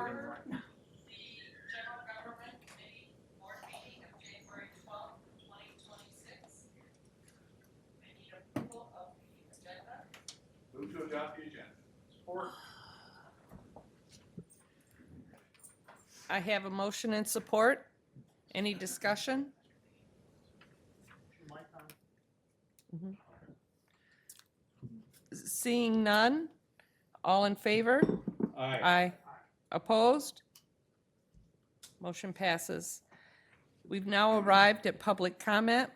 order the general government committee board meeting of January 12th, 2026. I need approval of the agenda. Move to adopt the agenda. Support. I have a motion and support. Any discussion? Seeing none, all in favor? Aye. Aye. Opposed? Motion passes. We've now arrived at public comment.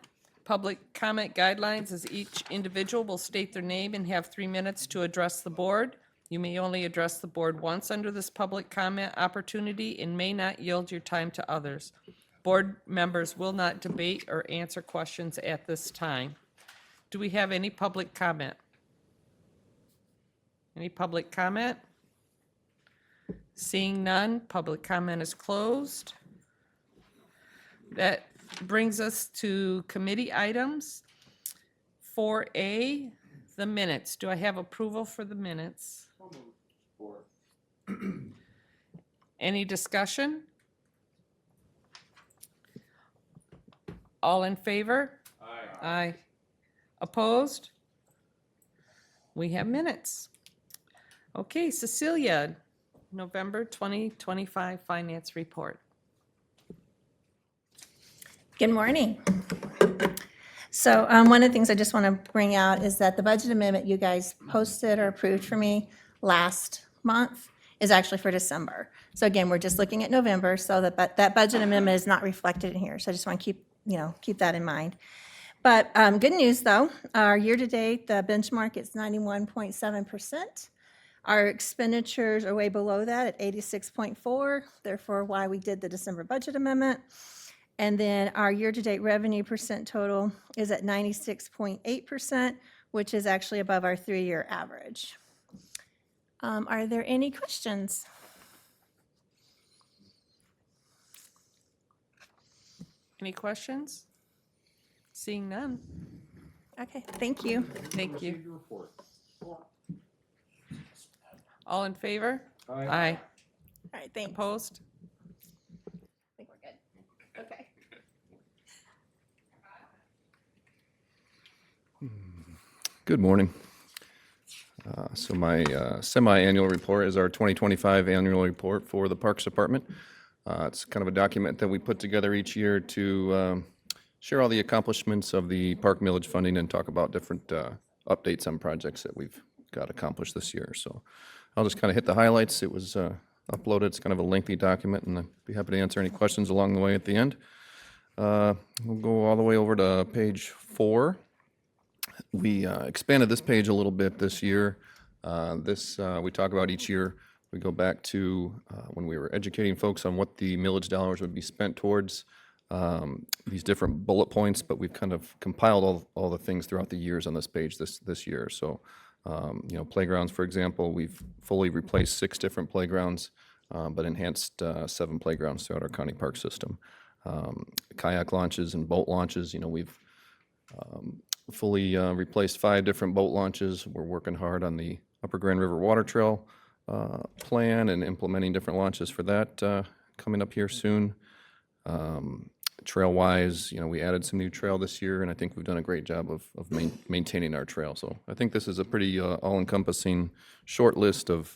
Public comment guidelines is each individual will state their name and have 3 minutes to address the board. You may only address the board once under this public comment opportunity and may not yield your time to others. Board members will not debate or answer questions at this time. Do we have any public comment? Any public comment? Seeing none, public comment is closed. That brings us to committee items. 4A, the minutes. Do I have approval for the minutes? Support. Any discussion? All in favor? Aye. Aye. Opposed? We have minutes. Okay, Cecilia, November 2025 Finance Report. Good morning. So one of the things I just want to bring out is that the budget amendment you guys posted or approved for me last month is actually for December. So again, we're just looking at November, so that budget amendment is not reflected in here. So I just want to keep that in mind. But good news though, our year-to-date, the benchmark is 91.7%. Our expenditures are way below that at 86.4, therefore why we did the December budget amendment. And then our year-to-date revenue percent total is at 96.8%, which is actually above our 3-year average. Are there any questions? Any questions? Seeing none. Okay, thank you. Thank you. Receive the report. All in favor? Aye. Aye. All right, thanks. Opposed? I think we're good. Okay. Good morning. So my semi-annual report is our 2025 annual report for the Parks Department. It's kind of a document that we put together each year to share all the accomplishments of the park millage funding and talk about different updates on projects that we've got accomplished this year. So I'll just kind of hit the highlights. It was uploaded. It's kind of a lengthy document, and I'd be happy to answer any questions along the way at the end. We'll go all the way over to page 4. We expanded this page a little bit this year. We talk about each year. We go back to when we were educating folks on what the millage dollars would be spent towards, these different bullet points, but we've kind of compiled all the things throughout the years on this page this year. So, playgrounds, for example, we've fully replaced 6 different playgrounds, but enhanced 7 playgrounds throughout our county park system. Kayak launches and boat launches, we've fully replaced 5 different boat launches. We're working hard on the Upper Grand River Water Trail plan and implementing different launches for that coming up here soon. Trail-wise, we added some new trail this year, and I think we've done a great job of maintaining our trail. So I think this is a pretty all-encompassing short list of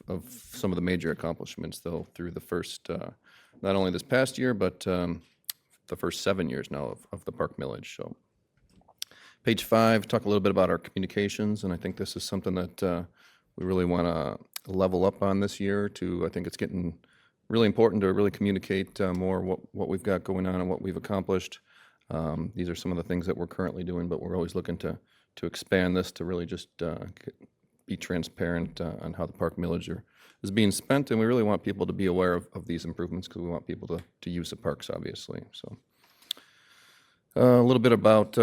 some of the major accomplishments, though, through the first, not only this past year, but the first 7 years now of the park millage. So page 5, talk a little bit about our communications, and I think this is something that we really want to level up on this year too. I think it's getting really important to really communicate more what we've got going on and what we've accomplished. These are some of the things that we're currently doing, but we're always looking to expand this to really just be transparent on how the park millage is being spent, and we really want people to be aware of these improvements because we want people to use the parks, obviously. So a little bit about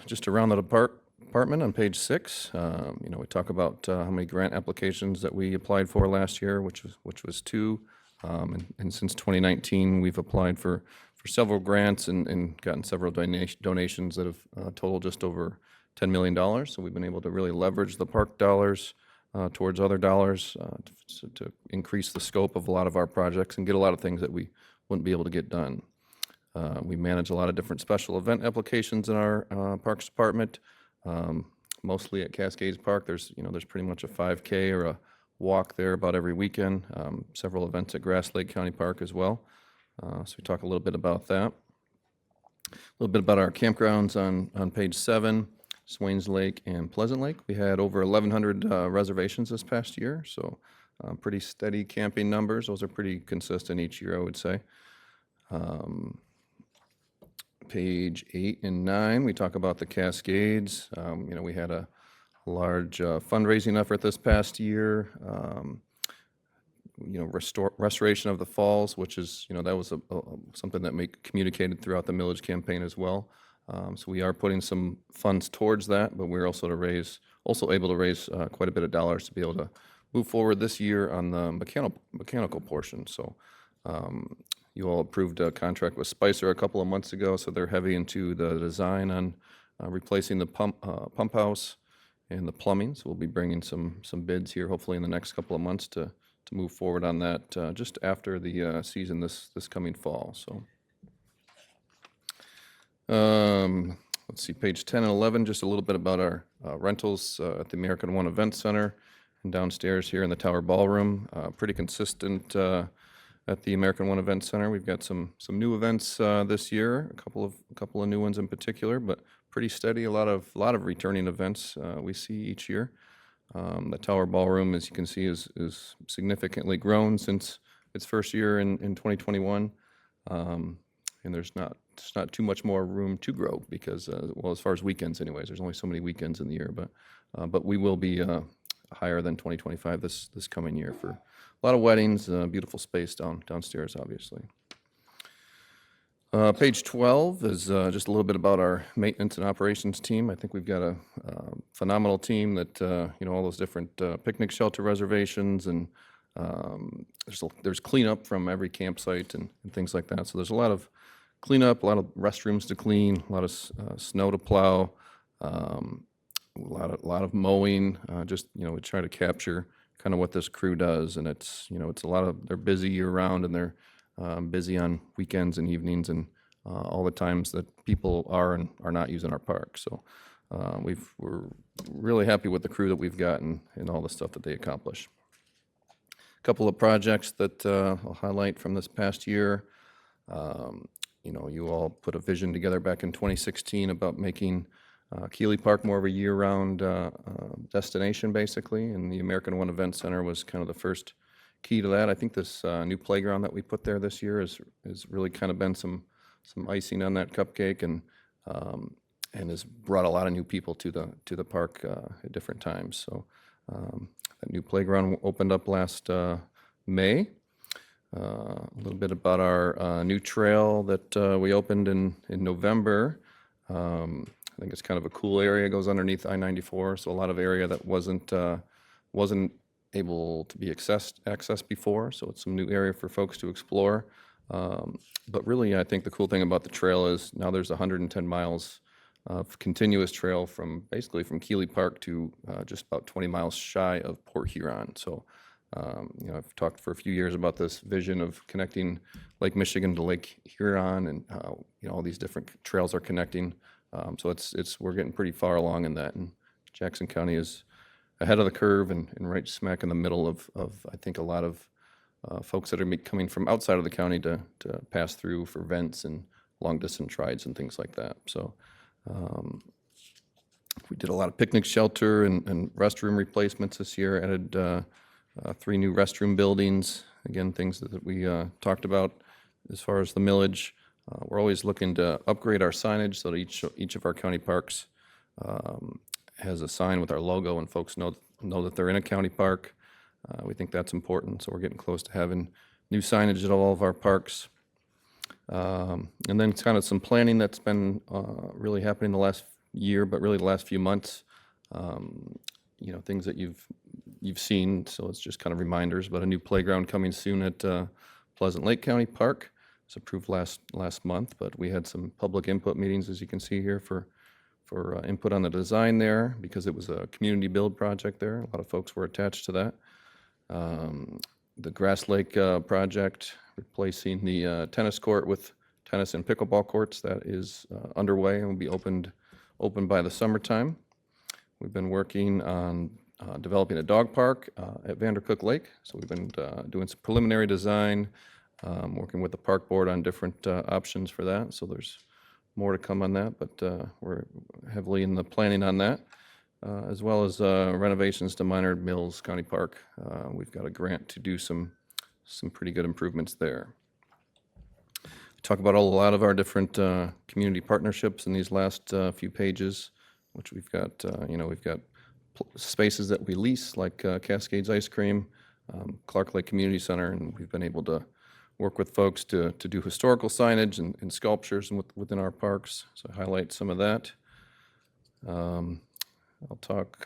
just around the department on page 6. We talk about how many grant applications that we applied for last year, which was 2. And since 2019, we've applied for several grants and gotten several donations that have totaled just over $10 million. So we've been able to really leverage the park dollars towards other dollars to increase the scope of a lot of our projects and get a lot of things that we wouldn't be able to get done. We manage a lot of different special event applications in our Parks Department, mostly at Cascades Park. There's pretty much a 5K or a walk there about every weekend. Several events at Grass Lake County Park as well. So we talk a little bit about that. A little bit about our campgrounds on page 7, Swains Lake and Pleasant Lake. We had over 1,100 reservations this past year, so pretty steady camping numbers. Those are pretty consistent each year, I would say. Page 8 and 9, we talk about the Cascades. We had a large fundraising effort this past year. Restoration of the falls, which is, that was something that communicated throughout the millage campaign as well. So we are putting some funds towards that, but we're also able to raise quite a bit of dollars to be able to move forward this year on the mechanical portion. So you all approved a contract with Spicer a couple of months ago, so they're heavy into the design on replacing the pump house and the plumbing. So we'll be bringing some bids here hopefully in the next couple of months to move forward on that just after the season this coming fall. So let's see, page 10 and 11, just a little bit about our rentals at the American One Event Center and downstairs here in the Tower Ballroom. Pretty consistent at the American One Event Center. We've got some new events this year, a couple of new ones in particular, but pretty steady. A lot of returning events we see each year. The Tower Ballroom, as you can see, is significantly grown since its first year in 2021, and there's not too much more room to grow because, as far as weekends, anyways, there's only so many weekends in the year. But we will be higher than 2025 this coming year for a lot of weddings. Beautiful space downstairs, obviously. Page 12 is just a little bit about our maintenance and operations team. I think we've got a phenomenal team that, all those different picnic shelter reservations, and there's cleanup from every campsite and things like that. So there's a lot of cleanup, a lot of restrooms to clean, a lot of snow to plow, a lot of mowing. We try to capture kind of what this crew does, and it's a lot of, they're busy year round, and they're busy on weekends and evenings and all the times that people are and are not using our park. So we're really happy with the crew that we've gotten and all the stuff that they accomplish. A couple of projects that I'll highlight from this past year. You all put a vision together back in 2016 about making Keeley Park more of a year-round destination, basically, and the American One Event Center was kind of the first key to that. I think this new playground that we put there this year has really kind of been some icing on that cupcake, and has brought a lot of new people to the park at different times. So that new playground opened up last May. A little bit about our new trail that we opened in November. I think it's kind of a cool area. It goes underneath I-94, so a lot of area that wasn't able to be accessed before. So it's some new area for folks to explore. But really, I think the cool thing about the trail is now there's 110 miles of continuous trail from Keeley Park to just about 20 miles shy of Port Huron. So I've talked for a few years about this vision of connecting Lake Michigan to Lake Huron, and how all these different trails are connecting. So we're getting pretty far along in that, and Jackson County is ahead of the curve and right smack in the middle of I think a lot of folks that are coming from outside of the county to pass through for events and long distance rides and things like that. So we did a lot of picnic shelter and restroom replacements this year. Added 3 new restroom buildings. Again, things that we talked about as far as the millage. We're always looking to upgrade our signage so that each of our county parks has a sign with our logo, and folks know that they're in a county park. We think that's important, so we're getting close to having new signage at all of our parks. And then kind of some planning that's been really happening the last year, but really the last few months. Things that you've seen, so it's just kind of reminders. But a new playground coming soon at Pleasant Lake County Park. It was approved last month, but we had some public input meetings, as you can see here, for for input on the design there because it was a community build project there. A lot of folks were attached to that. The Grass Lake project, replacing the tennis court with tennis and pickleball courts, that is underway and will be opened by the summertime. We've been working on developing a dog park at Vandercook Lake. So we've been doing some preliminary design, working with the park board on different options for that. So there's more to come on that, but we're heavily in the planning on that, as well as renovations to Minard Mills County Park. We've got a grant to do some pretty good improvements there. We talk about a lot of our different community partnerships in these last few pages, which we've got, we've got spaces that we lease, like Cascades Ice Cream, Clark Lake Community Center, and we've been able to work with folks to do historical signage and sculptures within our parks, so highlight some of that. I'll talk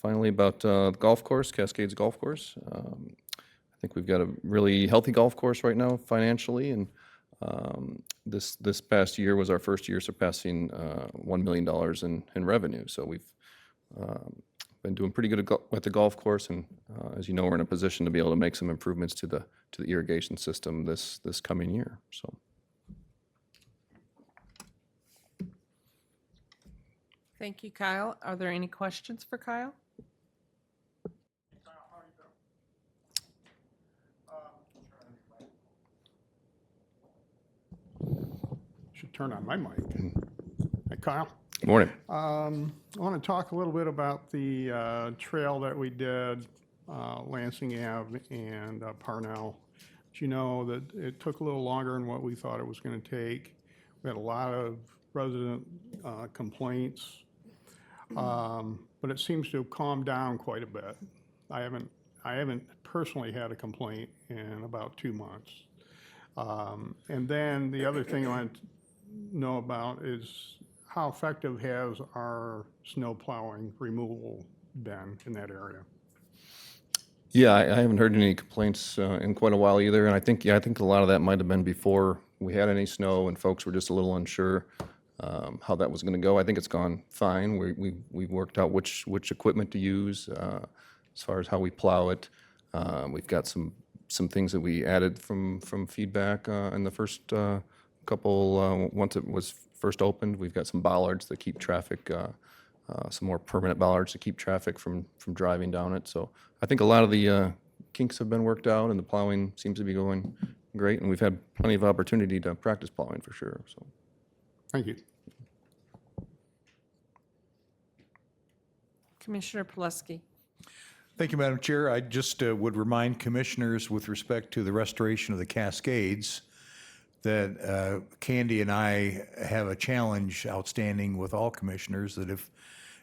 finally about the golf course, Cascades Golf Course. I think we've got a really healthy golf course right now financially, and this past year was our first year surpassing $1 million in revenue. So we've been doing pretty good at the golf course, and as you know, we're in a position to be able to make some improvements to the irrigation system this coming year. So. Thank you, Kyle. Are there any questions for Kyle? Should turn on my mic. Hi, Kyle. Good morning. I want to talk a little bit about the trail that we did, Lansing Ave and Parnell. As you know, that it took a little longer than what we thought it was going to take. We had a lot of resident complaints, but it seems to have calmed down quite a bit. I haven't personally had a complaint in about 2 months. And then the other thing I want to know about is how effective has our snow plowing removal been in that area? Yeah, I haven't heard any complaints in quite a while either, and I think a lot of that might have been before we had any snow, and folks were just a little unsure how that was going to go. I think it's gone fine. We worked out which equipment to use as far as how we plow it. We've got some things that we added from feedback in the first couple. Once it was first opened, we've got some bollards that keep traffic, some more permanent bollards to keep traffic from driving down it. So I think a lot of the kinks have been worked out, and the plowing seems to be going great, and we've had plenty of opportunity to practice plowing for sure. So, Thank you. Commissioner Pileski. Thank you, Madam Chair. I just would remind commissioners with respect to the restoration of the Cascades that Candy and I have a challenge outstanding with all commissioners that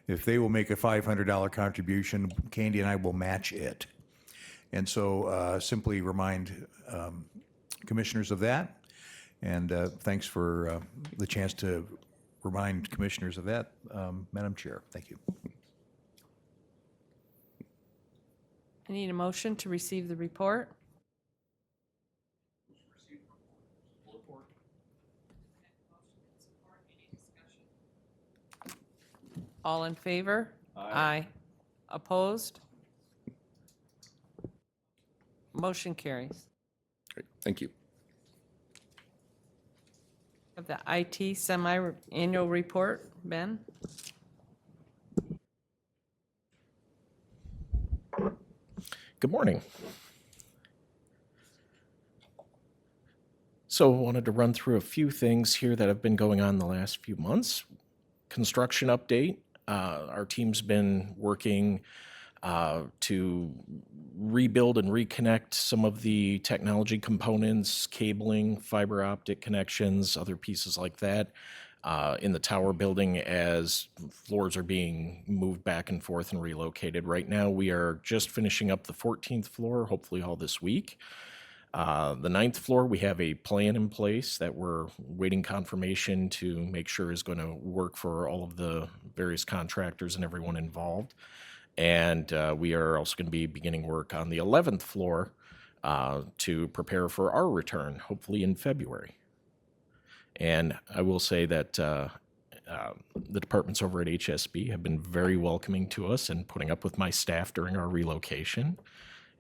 if they will make a $500 contribution, Candy and I will match it. And so simply remind commissioners of that. And thanks for the chance to remind commissioners of that, Madam Chair. Thank you. I need a motion to receive the report. All in favor? Aye. Opposed? Motion carries. great, thank you. Of the IT semi-annual report, Ben? Good morning. So I wanted to run through a few things here that have been going on the last few months. Construction update. Our team's been working to rebuild and reconnect some of the technology components, cabling, fiber optic connections, other pieces like that in the tower building as floors are being moved back and forth and relocated. Right now, we are just finishing up the 14th floor, hopefully all this week. The 9th floor, we have a plan in place that we're waiting confirmation to make sure is going to work for all of the various contractors and everyone involved. And we are also going to be beginning work on the 11th floor to prepare for our return, hopefully in February. And I will say that The departments over at HSB have been very welcoming to us and putting up with my staff during our relocation,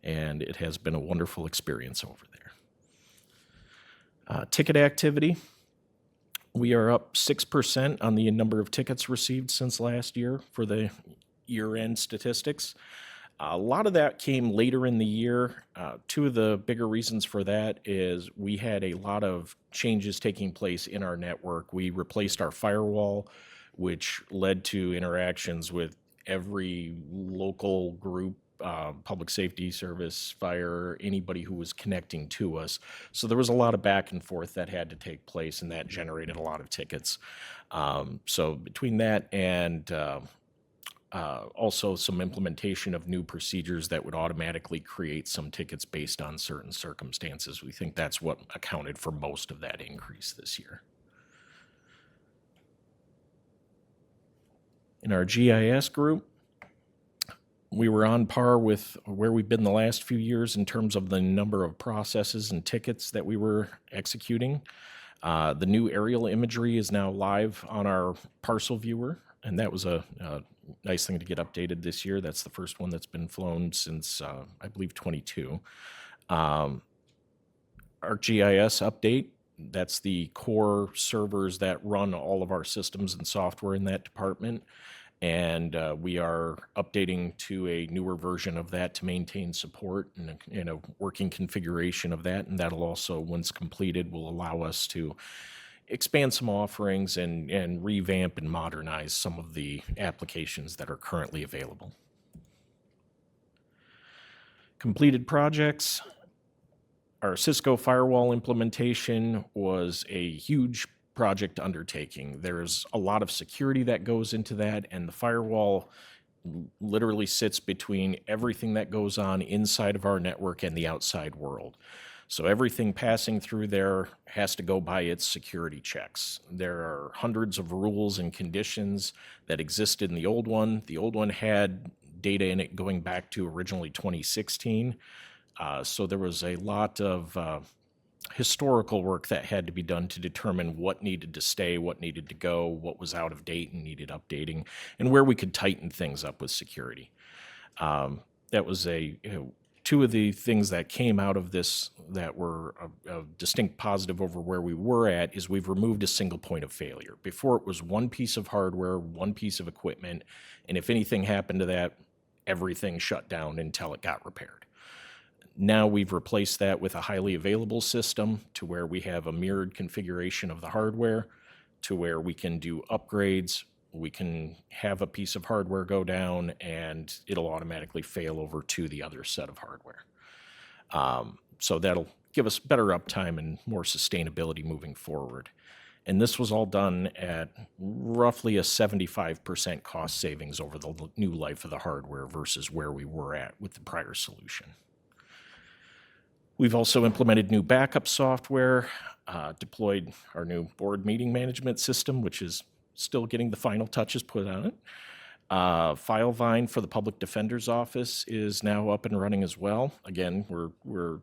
and it has been a wonderful experience over there. Ticket activity. We are up 6% on the number of tickets received since last year for the year-end statistics. A lot of that came later in the year. Two of the bigger reasons for that is we had a lot of changes taking place in our network. We replaced our firewall, which led to interactions with every local group, public safety service, fire, anybody who was connecting to us. So there was a lot of back and forth that had to take place, and that generated a lot of tickets. So between that and also some implementation of new procedures that would automatically create some tickets based on certain circumstances, we think that's what accounted for most of that increase this year. In our GIS group, we were on par with where we've been the last few years in terms of the number of processes and tickets that we were executing. The new aerial imagery is now live on our parcel viewer, and that was a nice thing to get updated this year. That's the first one that's been flown since, I believe, 22. Our GIS update, that's the core servers that run all of our systems and software in that department. And we are updating to a newer version of that to maintain support and a working configuration of that. And that'll also, once completed, will allow us to expand some offerings and revamp and modernize some of the applications that are currently available. Completed projects. Our Cisco firewall implementation was a huge project undertaking. There's a lot of security that goes into that, and the firewall literally sits between everything that goes on inside of our network and the outside world. So everything passing through there has to go by its security checks. There are hundreds of rules and conditions that existed in the old one. The old one had data in it going back to originally 2016. So there was a lot of historical work that had to be done to determine what needed to stay, what needed to go, what was out of date and needed updating, and where we could tighten things up with security. That was two of the things that came out of this that were a distinct positive over where we were at is we've removed a single point of failure. Before, it was one piece of hardware, one piece of equipment, and if anything happened to that, everything shut down until it got repaired. Now we've replaced that with a highly available system to where we have a mirrored configuration of the hardware, to where we can do upgrades. We can have a piece of hardware go down and it'll automatically fail over to the other set of hardware. So that'll give us better uptime and more sustainability moving forward. And this was all done at roughly a 75% cost savings over the new life of the hardware versus where we were at with the prior solution. We've also implemented new backup software, deployed our new board meeting management system, which is still getting the final touches put on it. FileVine for the Public Defender's Office is now up and running as well. Again, we're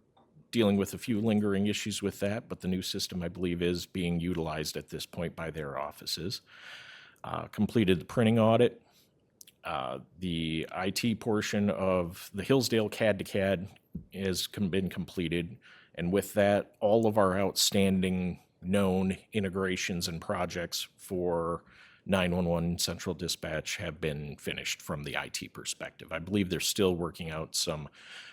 dealing with a few lingering issues with that, but the new system, I believe, is being utilized at this point by their offices. Completed the printing audit. The IT portion of the Hillsdale CAD to CAD has been completed, and with that, all of our outstanding known integrations and projects for 911 Central Dispatch have been finished from the IT perspective. I believe they're still working out some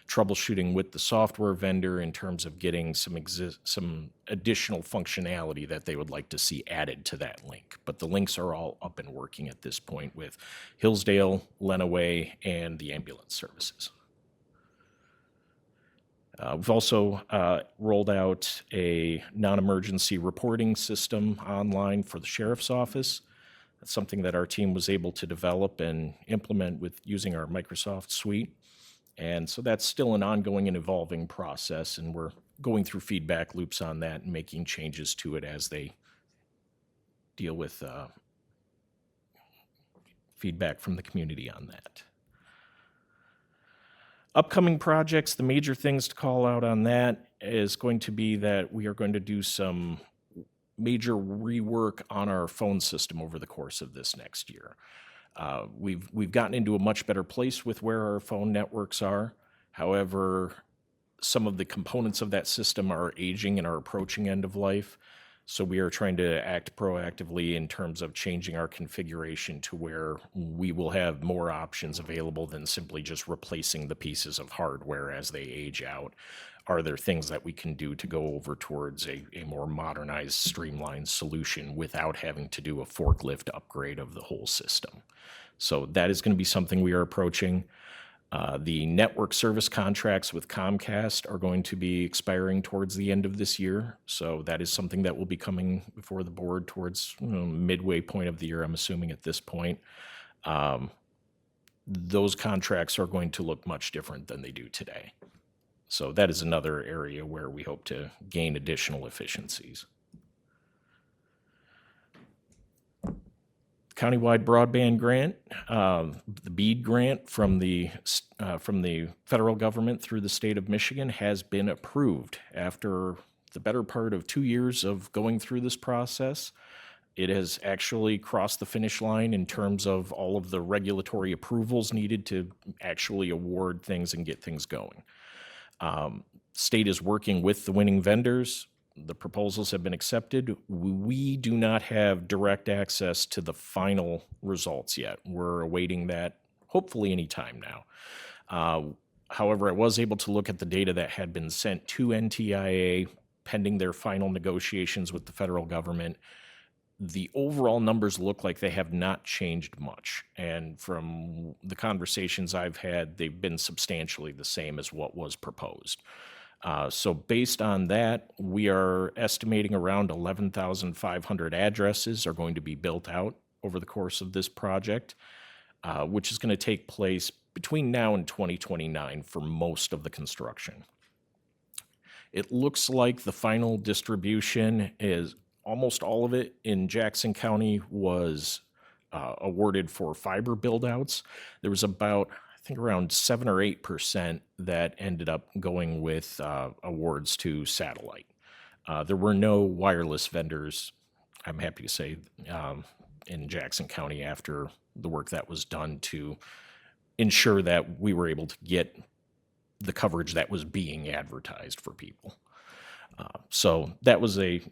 troubleshooting with the software vendor in terms of getting some additional functionality that they would like to see added to that link. But the links are all up and working at this point with Hillsdale, Lenawee, and the ambulance services. We've also rolled out a non-emergency reporting system online for the sheriff's office. That's something that our team was able to develop and implement with using our Microsoft suite. And so that's still an ongoing and evolving process, and we're going through feedback loops on that and making changes to it as they deal with feedback from the community on that. Upcoming projects, the major things to call out on that is going to be that we are going to do some major rework on our phone system over the course of this next year. We've gotten into a much better place with where our phone networks are. However, some of the components of that system are aging and are approaching end of life. So we are trying to act proactively in terms of changing our configuration to where we will have more options available than simply just replacing the pieces of hardware as they age out. Are there things that we can do to go over towards a more modernized, streamlined solution without having to do a forklift upgrade of the whole system? So that is going to be something we are approaching. The network service contracts with Comcast are going to be expiring towards the end of this year. So that is something that will be coming before the board towards midway point of the year, I'm assuming at this point. Those contracts are going to look much different than they do today. So that is another area where we hope to gain additional efficiencies. Countywide broadband grant, the BEAD grant from the federal government through the state of Michigan has been approved after the better part of 2 years of going through this process. It has actually crossed the finish line in terms of all of the regulatory approvals needed to actually award things and get things going. State is working with the winning vendors. The proposals have been accepted. We do not have direct access to the final results yet. We're awaiting that hopefully any time now. However, I was able to look at the data that had been sent to NTIA pending their final negotiations with the federal government. The overall numbers look like they have not changed much. And from the conversations I've had, they've been substantially the same as what was proposed. So based on that, we are estimating around 11,500 addresses are going to be built out over the course of this project, which is going to take place between now and 2029 for most of the construction. It looks like the final distribution is almost all of it in Jackson County was awarded for fiber build-outs. There was about, I think, around 7 or 8% that ended up going with awards to satellite. There were no wireless vendors, I'm happy to say, in Jackson County after the work that was done to ensure that we were able to get the coverage that was being advertised for people. So that was a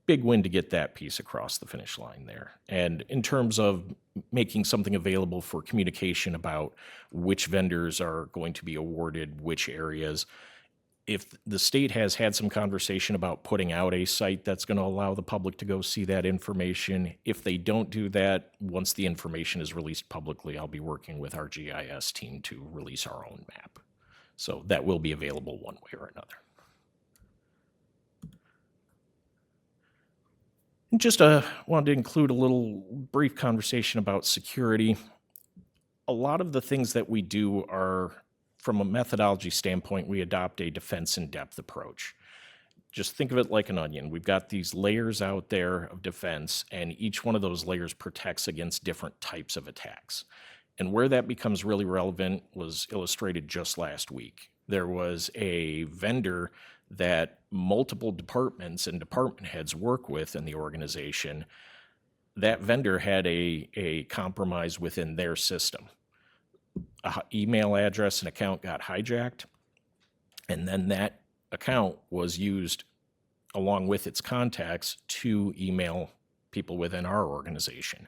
big win to get that piece across the finish line there. And in terms of making something available for communication about which vendors are going to be awarded which areas, if the state has had some conversation about putting out a site that's going to allow the public to go see that information, if they don't do that, once the information is released publicly, I'll be working with our GIS team to release our own map. So that will be available one way or another. Just wanted to include a little brief conversation about security. A lot of the things that we do are, from a methodology standpoint, we adopt a defense in depth approach. Just think of it like an onion. We've got these layers out there of defense, and each one of those layers protects against different types of attacks. And where that becomes really relevant was illustrated just last week. There was a vendor that multiple departments and department heads work with in the organization. That vendor had a compromise within their system. An email address and account got hijacked, and then that account was used along with its contacts to email people within our organization.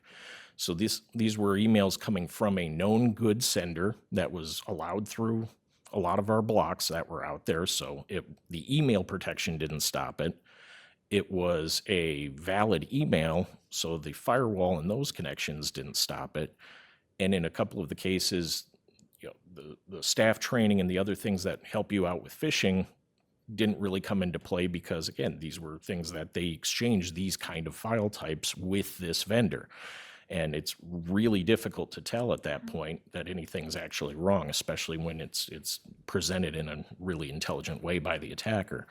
So these were emails coming from a known good sender that was allowed through a lot of our blocks that were out there. So the email protection didn't stop it. It was a valid email, so the firewall and those connections didn't stop it. And in a couple of the cases, the staff training and the other things that help you out with phishing didn't really come into play because, again, these were things that they exchanged these kind of file types with this vendor. And it's really difficult to tell at that point that anything's actually wrong, especially when it's presented in a really intelligent way by the attacker.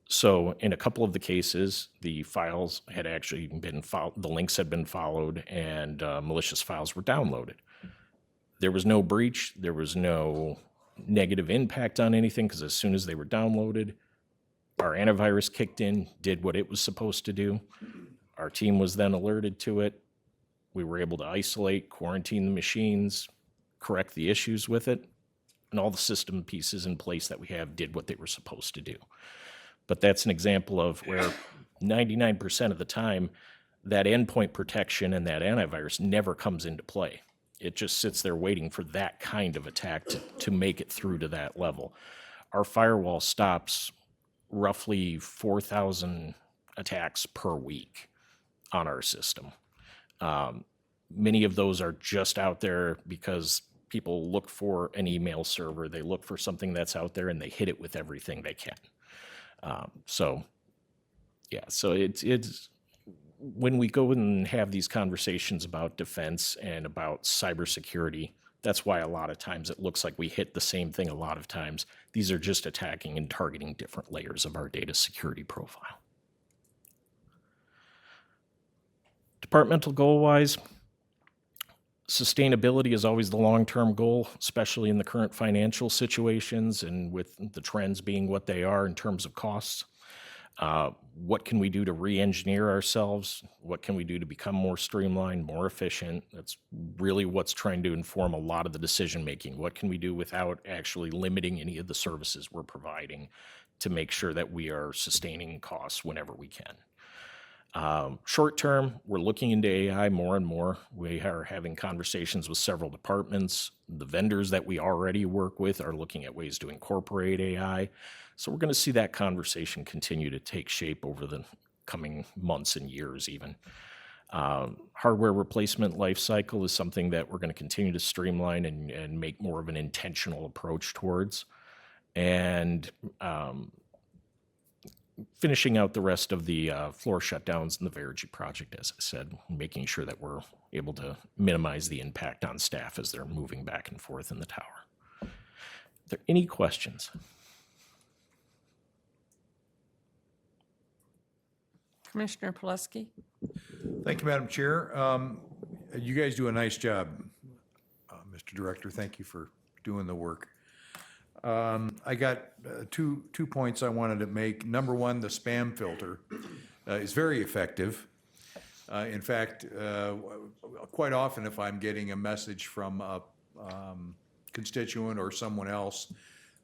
So in a couple of the cases, the files had actually been the links had been followed, and malicious files were downloaded. There was no breach. There was no negative impact on anything because as soon as they were downloaded, Our antivirus kicked in, did what it was supposed to do. Our team was then alerted to it. We were able to isolate, quarantine the machines, correct the issues with it, and all the system pieces in place that we have did what they were supposed to do. But that's an example of where 99% of the time, that endpoint protection and that antivirus never comes into play. It just sits there waiting for that kind of attack to make it through to that level. Our firewall stops roughly 4,000 attacks per week on our system. Many of those are just out there because people look for an email server, they look for something that's out there, and they hit it with everything they can. So it's when we go and have these conversations about defense and about cybersecurity, that's why a lot of times it looks like we hit the same thing a lot of times. These are just attacking and targeting different layers of our data security profile. Departmental goal-wise, sustainability is always the long-term goal, especially in the current financial situations and with the trends being what they are in terms of costs. What can we do to re-engineer ourselves? What can we do to become more streamlined, more efficient? That's really what's trying to inform a lot of the decision-making. What can we do without actually limiting any of the services we're providing to make sure that we are sustaining costs whenever we can? Short term, we're looking into AI more and more. We are having conversations with several departments. The vendors that we already work with are looking at ways to incorporate AI. So we're going to see that conversation continue to take shape over the coming months and years even. Hardware replacement life cycle is something that we're going to continue to streamline and make more of an intentional approach towards. And finishing out the rest of the floor shutdowns in the Verigy project, as I said, making sure that we're able to minimize the impact on staff as they're moving back and forth in the tower. Are there any questions? Commissioner Pileski? Thank you, Madam Chair. You guys do a nice job, Mr. Director. Thank you for doing the work. I got two points I wanted to make. Number one, the spam filter is very effective. In fact, quite often if I'm getting a message from a constituent or someone else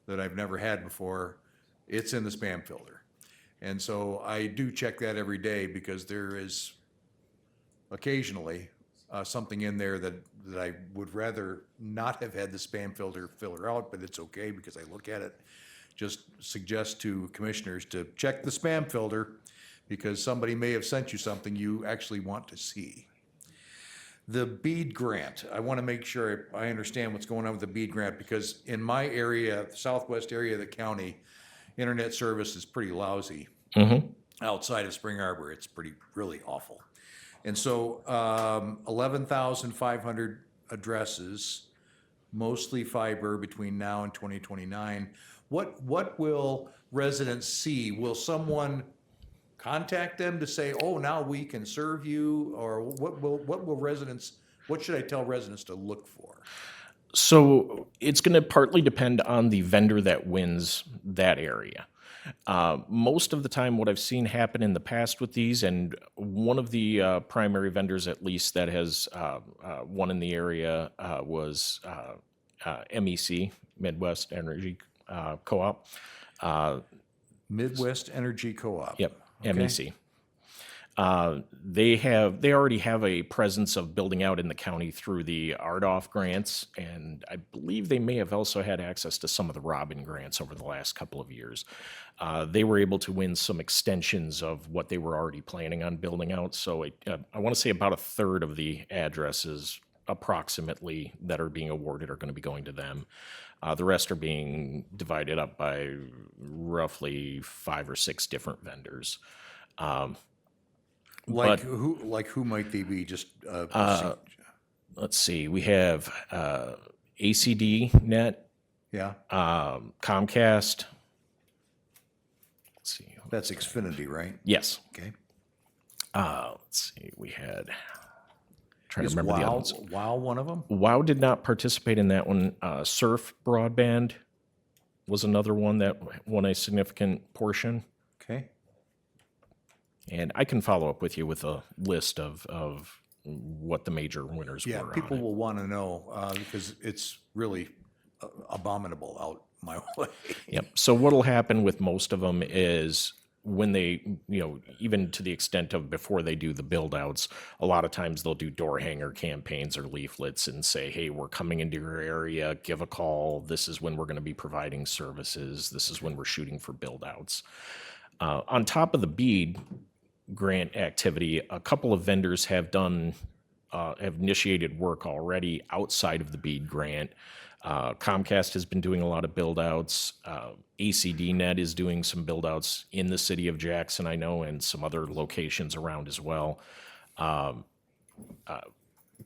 that I've never had before, it's in the spam filter. And so I do check that every day because there is occasionally something in there that I would rather not have had the spam filter out, but it's okay because I look at it. Just suggest to commissioners to check the spam filter because somebody may have sent you something you actually want to see. The BEAD grant, I want to make sure I understand what's going on with the BEAD grant because in my area, the southwest area of the county, internet service is pretty lousy. Mm-hmm. Outside of Spring Arbor, it's really awful. And so 11,500 addresses, mostly fiber between now and 2029. What will residents see? Will someone contact them to say, oh, now we can serve you? Or what should I tell residents to look for? So it's going to partly depend on the vendor that wins that area. Most of the time, what I've seen happen in the past with these, and one of the primary vendors at least that has won in the area was MEC, Midwest Energy Co-op. Midwest Energy Co-op. Yep, Okay. MEC. They already have a presence of building out in the county through the RDOF grants, and I believe they may have also had access to some of the Robin grants over the last couple of years. They were able to win some extensions of what they were already planning on building out. So I want to say about a third of the addresses approximately that are being awarded are going to be going to them. The rest are being divided up by roughly 5 or 6 different vendors. Who might they be? Just Let's see. We have ACD Net, yeah, Comcast. Let's see. that's Xfinity, right? Yes. Okay. Let's see. We had. Trying Is to remember the other WOW, ones. WOW one of them? WOW did not participate in that one. Surf Broadband was another one that won a significant portion. Okay. And I can follow up with you with a list of what the major winners Yeah, were on people it. will want to know because it's really abominable out my way. Yep. So what'll happen with most of them is when they, even to the extent of before they do the build outs, a lot of times they'll do door hanger campaigns or leaflets and say, hey, we're coming into your area, give a call. This is when we're going to be providing services. This is when we're shooting for build outs. On top of the BEAD grant activity, a couple of vendors have initiated work already outside of the BEAD grant. Comcast has been doing a lot of build outs. ACDNet is doing some build outs in the city of Jackson, I know, and some other locations around as well.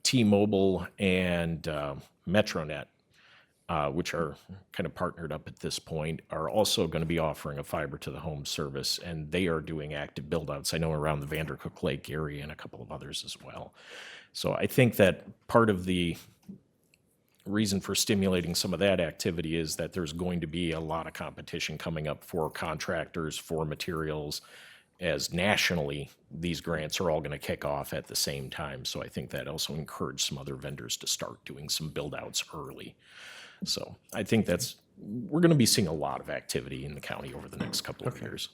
T-Mobile and Metronet, which are kind of partnered up at this point, are also going to be offering a fiber to the home service, and they are doing active build outs, I know, around the Vandercook Lake area and a couple of others as well. So I think that part of the reason for stimulating some of that activity is that there's going to be a lot of competition coming up for contractors, for materials, as nationally these grants are all going to kick off at the same time. So I think that also encouraged some other vendors to start doing some build outs early. So I think we're going to be seeing a lot of activity in the county over the next couple of years.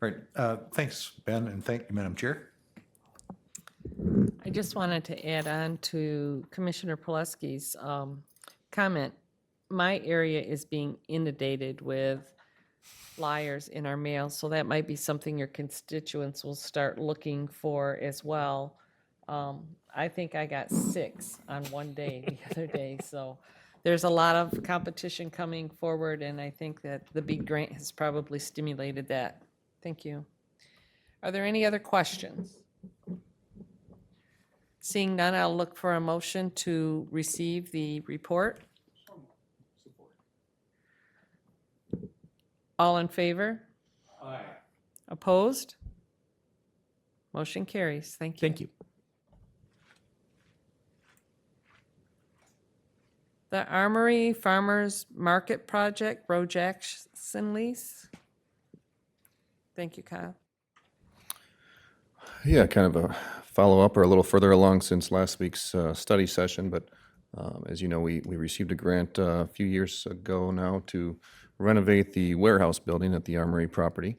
All right. Thanks, Ben, and thank you, Madam Chair. I just wanted to add on to Commissioner Pileski's comment. My area is being inundated with flyers in our mail, so that might be something your constituents will start looking for as well. I think I got 6 on one day the other day, so there's a lot of competition coming forward, and I think that the big grant has probably stimulated that. Thank you. Are there any other questions? Seeing none, I'll look for a motion to receive the report. All in favor? Aye. Opposed? Motion carries. Thank you. Thank you. The Armory Farmers Market Project, Bro Jackson lease. Thank you, Kyle. Yeah, kind of a follow-up or a little further along since last week's study session, but as you know, we received a grant a few years ago now to renovate the warehouse building at the Armory property.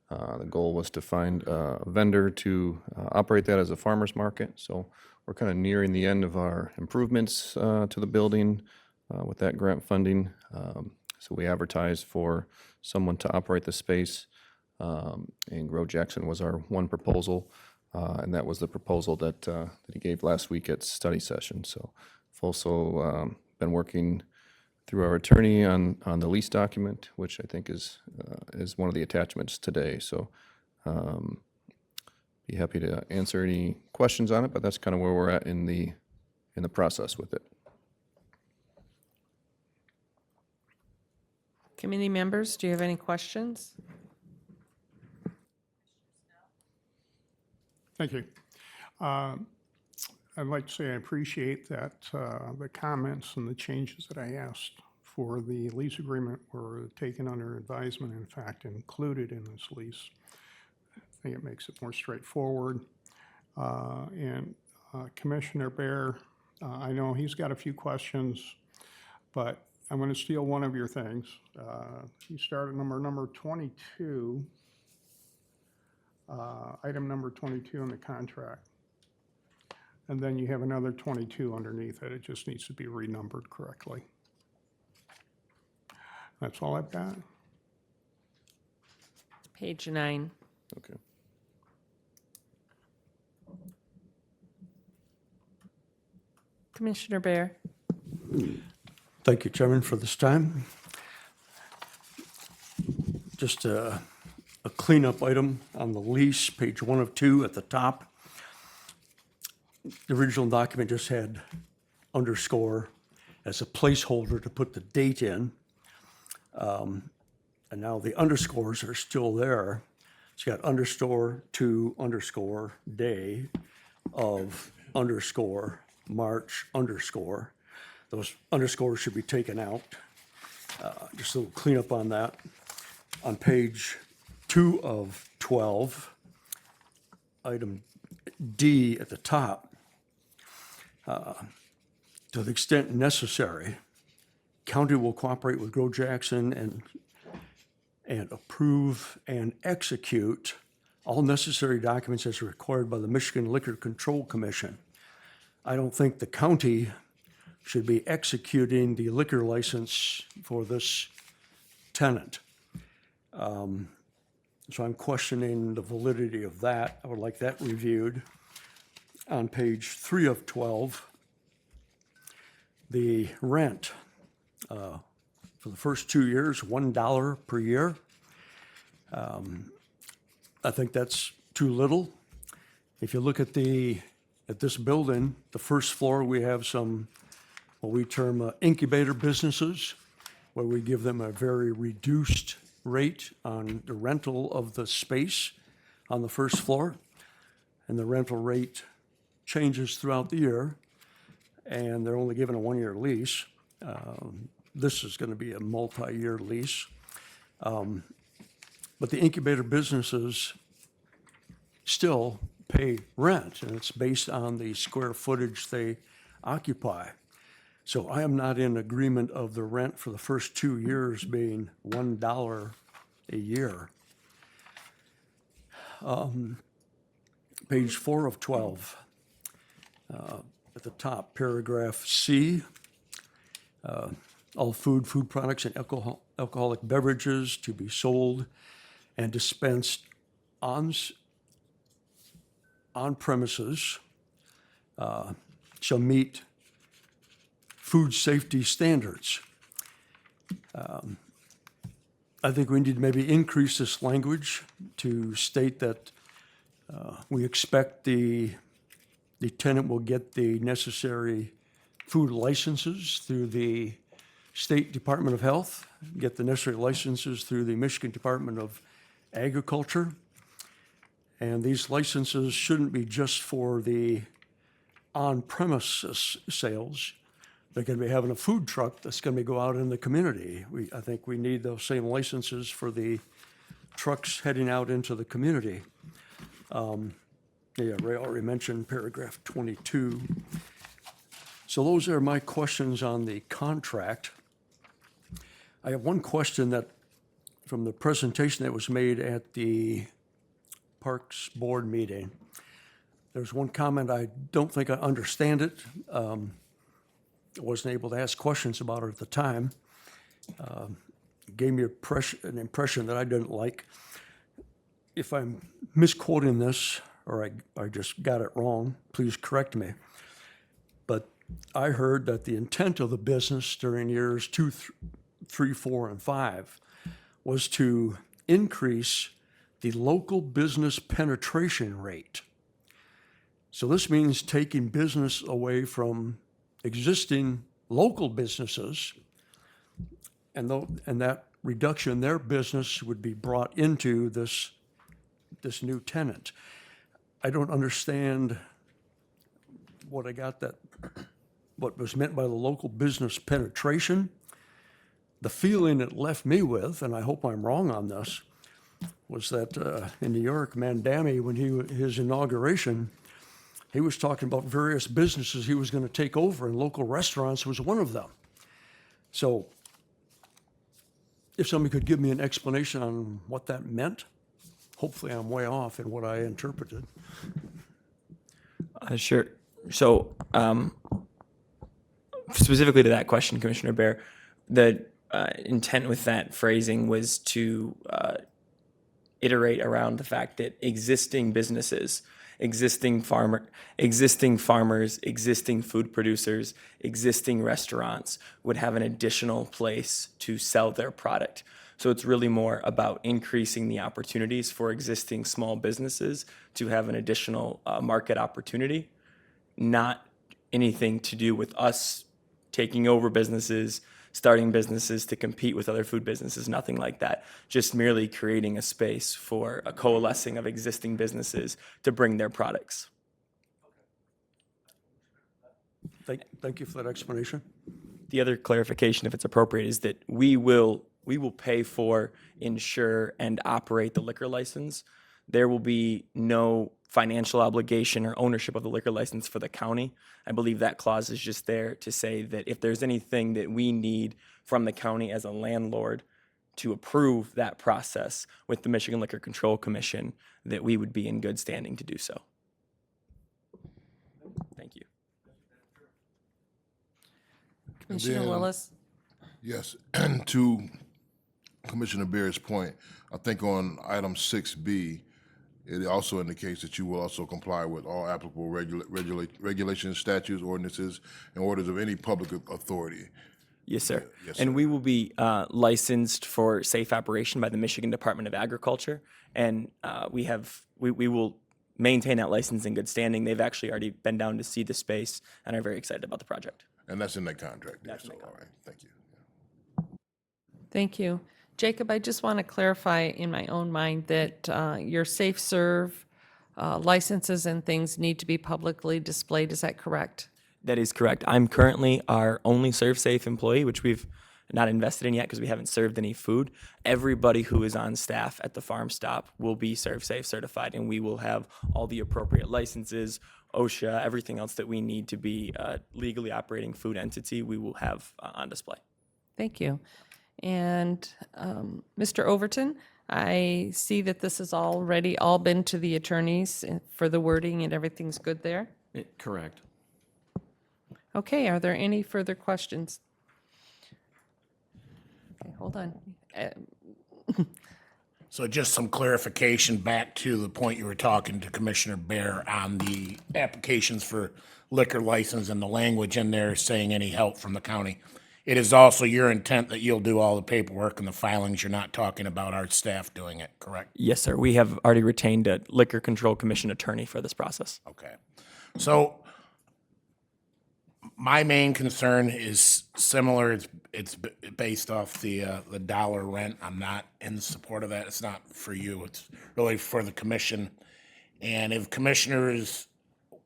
The goal was to find a vendor to operate that as a farmer's market, so we're kind of nearing the end of our improvements to the building with that grant funding. So we advertised for someone to operate the space, and Grow Jackson was our one proposal. And that was the proposal that he gave last week at study session. So I've also been working through our attorney on the lease document, which I think is one of the attachments today. So be happy to answer any questions on it, but that's kind of where we're at in the process with it. Committee members, do you have any questions? Thank you. I'd like to say I appreciate that the comments and the changes that I asked for the lease agreement were taken under advisement, in fact, included in this lease. I think it makes it more straightforward. And Commissioner Bear, I know he's got a few questions, but I'm going to steal one of your things. You started number 22. Item number 22 in the contract. And then you have another 22 underneath it. It just needs to be renumbered correctly. That's all I've got. Page 9. Okay. Commissioner Bear. Thank you, Chairman, for this time. Just a cleanup item on the lease, page 1 of 2 at the top. The original document just had underscore as a placeholder to put the date in. And now the underscores are still there. It's got underscore to underscore day of underscore March underscore. Those underscores should be taken out. Just a little cleanup on that. On page 2 of 12, item D at the top, to the extent necessary, county will cooperate with Grow Jackson and approve and execute all necessary documents as required by the Michigan Liquor Control Commission. I don't think the county should be executing the liquor license for this tenant. So I'm questioning the validity of that. I would like that reviewed. On page 3 of 12, the rent for the first 2 years, $1 per year. I think that's too little. If you look at this building, the first floor, we have some, what we term incubator businesses, where we give them a very reduced rate on the rental of the space on the first floor. And the rental rate changes throughout the year, and they're only given a 1-year lease. This is going to be a multi-year lease. But the incubator businesses still pay rent, and it's based on the square footage they occupy. So I am not in agreement of the rent for the first 2 years being $1 a year. Page 4 of 12, at the top, paragraph C, all food products and alcoholic beverages to be sold and dispensed on premises shall meet food safety standards. I think we need to maybe increase this language to state that we expect the tenant will get the necessary food licenses through the State Department of Health, get the necessary licenses through the Michigan Department of Agriculture. And these licenses shouldn't be just for the on-premises sales. They're going to be having a food truck that's going to go out in the community. I think we need those same licenses for the trucks heading out into the community. Ray already mentioned paragraph 22. So those are my questions on the contract. I have one question that, from the presentation that was made at the Parks Board meeting, there's one comment, I don't think I understand it. I wasn't able to ask questions about it at the time. Gave me an impression that I didn't like. If I'm misquoting this, or I just got it wrong, please correct me. But I heard that the intent of the business during years 2, 3, 4, and 5 was to increase the local business penetration rate. So this means taking business away from existing local businesses, and that reduction in their business would be brought into this new tenant. I don't understand what was meant by the local business penetration. The feeling it left me with, and I hope I'm wrong on this, was that in New York, Mandami, when his inauguration, he was talking about various businesses he was going to take over, and local restaurants was one of them. So if somebody could give me an explanation on what that meant, hopefully I'm way off in what I interpreted. Sure. So specifically to that question, Commissioner Bear, the intent with that phrasing was to iterate around the fact that existing businesses, existing farmers, existing food producers, existing restaurants would have an additional place to sell their product. So it's really more about increasing the opportunities for existing small businesses to have an additional market opportunity, not anything to do with us taking over businesses, starting businesses to compete with other food businesses, nothing like that. Just merely creating a space for a coalescing of existing businesses to bring their products. Thank you for that explanation. The other clarification, if it's appropriate, is that we will we will pay for, insure, and operate the liquor license. There will be no financial obligation or ownership of the liquor license for the county. I believe that clause is just there to say that if there's anything that we need from the county as a landlord to approve that process with the Michigan Liquor Control Commission, that we would be in good standing to do so. Thank you. Commissioner then- Willis? Yes, and to Commissioner Bear's point, I think on item 6B, it also indicates that you will also comply with all applicable regulations, statutes, ordinances, and orders of any public authority. Yes, sir. Yes, And sir. we will be licensed for safe operation by the Michigan Department of Agriculture, and we will maintain that license in good standing. They've actually already been down to see the space and are very excited about the project. And that's in that contract there, That's in so, that all right, thank you. Thank you. Jacob, I just want to clarify in my own mind that your Safe Serve licenses and things need to be publicly displayed. Is that correct? That is correct. I'm currently our only ServSafe employee, which we've not invested in yet because we haven't served any food. Everybody who is on staff at the farm stop will be ServSafe certified, and we will have all the appropriate licenses, OSHA, everything else that we need to be a legally operating food entity, we will have on display. Thank you. And Mr. Overton, I see that this has already all been to the attorneys for the wording and everything's good there. Correct. Okay, are there any further questions? Okay, hold on. So just some clarification back to the point you were talking to Commissioner Bear on the applications for liquor license and the language in there saying any help from the county. It is also your intent that you'll do all the paperwork and the filings. You're not talking about our staff doing it, correct? Yes, sir. We have already retained a Liquor Control Commission attorney for this process. Okay. So my main concern is similar. It's based off the dollar rent. I'm not in support of that. It's not for you. It's really for the commission. And if commissioners